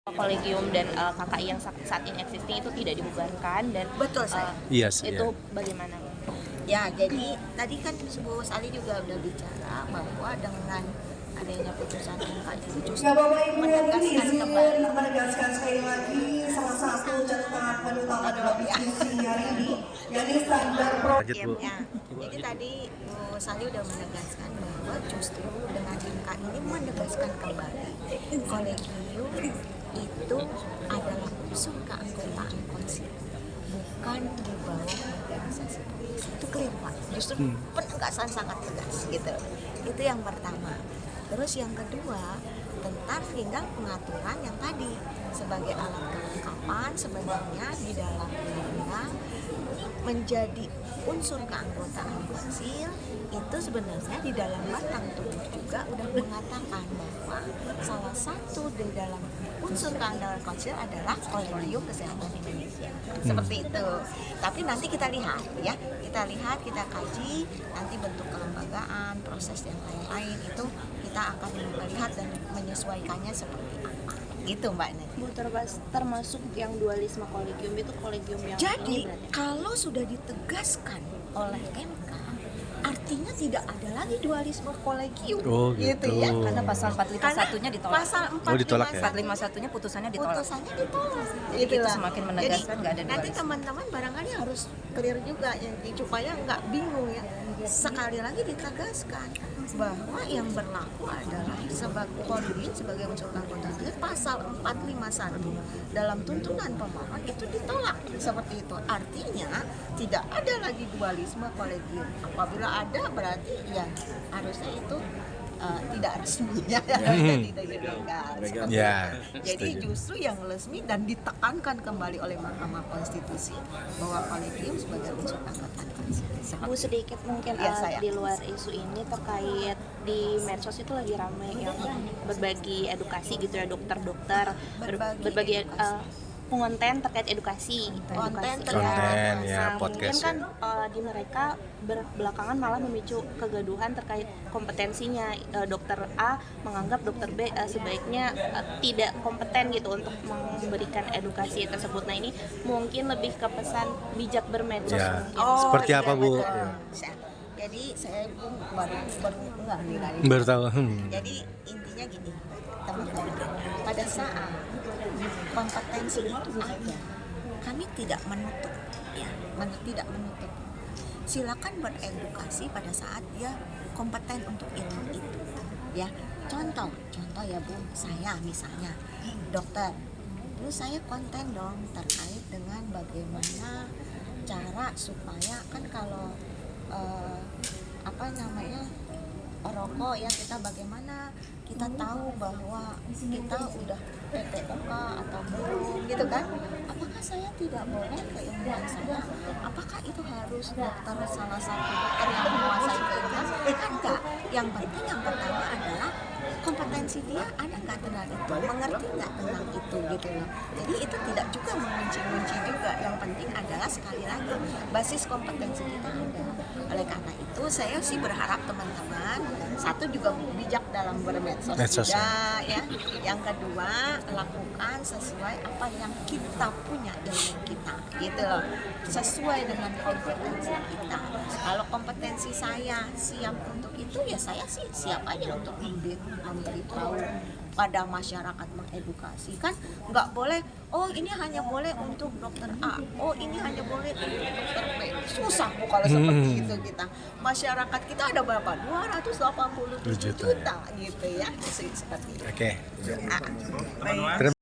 Kolegium dan KKI yang saat ini existing itu tidak dibubarkan dan betul saya. Yes, itu bagaimana? Ya, jadi tadi kan Bu Sali juga udah bicara bahwa dengan adanya putusan MK itu justru menegaskan sekali lagi salah satu catatan utama dalam diskusi hari ini yakni standar ya. Jadi tadi Bu Sali udah menegaskan bahwa justru dengan MK ini menegaskan kembali kolegium itu adalah unsur keanggotaan konsil, bukan di bawah organisasi polisi. Itu clear Pak, justru penegasan sangat tegas gitu. Itu yang pertama. Terus yang kedua tentang tinggal pengaturan yang tadi sebagai alat kelengkapan sebenarnya di dalam undang-undang menjadi unsur keanggotaan konsil itu sebenarnya di dalam batang tubuh juga udah mengatakan bahwa salah satu di dalam unsur keanggotaan konsil adalah Kolegium Kesehatan Indonesia. Seperti itu. Tapi nanti kita lihat ya, kita kaji nanti bentuk kelembagaan, proses yang lain-lain itu kita akan melihat dan menyesuaikannya seperti apa. Gitu Mbak Neti. Bu, termasuk yang dualisme kolegium itu kolegium yang jadi kalau sudah ditegaskan oleh MK artinya tidak ada lagi dualisme kolegium. Gitu ya, karena pasal 451-nya ditolak. Pasal 451 ditolak ya? 451-nya putusannya ditolak. Jadi itu semakin menegaskan nggak ada nanti dualisme. teman-teman barangkali harus clear juga ya, supaya nggak bingung ya. Sekali lagi ditegaskan bahwa yang berlaku adalah sebagai kolegium sebagai unsur keanggotaan pasal 451 dalam tuntunan pemohon itu ditolak seperti itu. Artinya tidak ada lagi dualisme kolegium. Apabila ada berarti ya harusnya itu tidak resmi ya, tidak dilegal. Jadi justru yang resmi dan ditekankan kembali oleh Mahkamah Konstitusi bahwa kolegium sebagai unsur keanggotaan konsil. Bu, sedikit mungkin di luar isu ini terkait di medsos itu lagi ramai yang berbagi edukasi gitu ya, dokter-dokter berbagi konten terkait edukasi. Konten ya, podcast mungkin kan di mereka belakangan malah memicu kegaduhan terkait kompetensinya. Dokter A menganggap dokter B sebaiknya tidak kompeten gitu untuk memberikan edukasi tersebut. Nah ini mungkin lebih ke pesan bijak bermedsos. Ya. Seperti apa Bu? Ya. Jadi saya baru Baru tahu. Jadi intinya gini, teman-teman, pada saat kompetensi itu ada, kami tidak menutup, ya, tidak menutup. Silakan beredukasi pada saat dia kompeten untuk itu, ya. Contoh ya Bu, saya misalnya dokter, terus saya konten dong terkait dengan bagaimana cara supaya kan kalau rokok ya, kita bagaimana kita tahu bahwa kita udah PPOK atau belum gitu kan, apakah saya tidak boleh keilmuan saya, apakah itu harus dokter salah satu dokter yang menguasai keilmuan kan enggak, yang penting yang pertama adalah kompetensi dia ada nggak tentang itu, mengerti nggak tentang itu gitu loh. Jadi itu tidak juga mengunci-unci juga, yang penting adalah sekali lagi basis kompetensi kita ada. Oleh karena itu saya sih berharap teman-teman satu juga bijak dalam bermedsos juga ya. Yang kedua lakukan sesuai apa yang kita punya, ilmu kita gitu loh, sesuai dengan kompetensi kita. Kalau kompetensi saya siap untuk itu ya saya sih siap aja untuk memberitahu pada masyarakat, mengedukasi kan. Nggak boleh oh ini hanya boleh untuk dokter A, oh ini hanya boleh untuk dokter B. Susah Bu kalau seperti itu kita. Masyarakat kita ada berapa? 287 juta gitu ya. Seperti itu. Oke. Baik.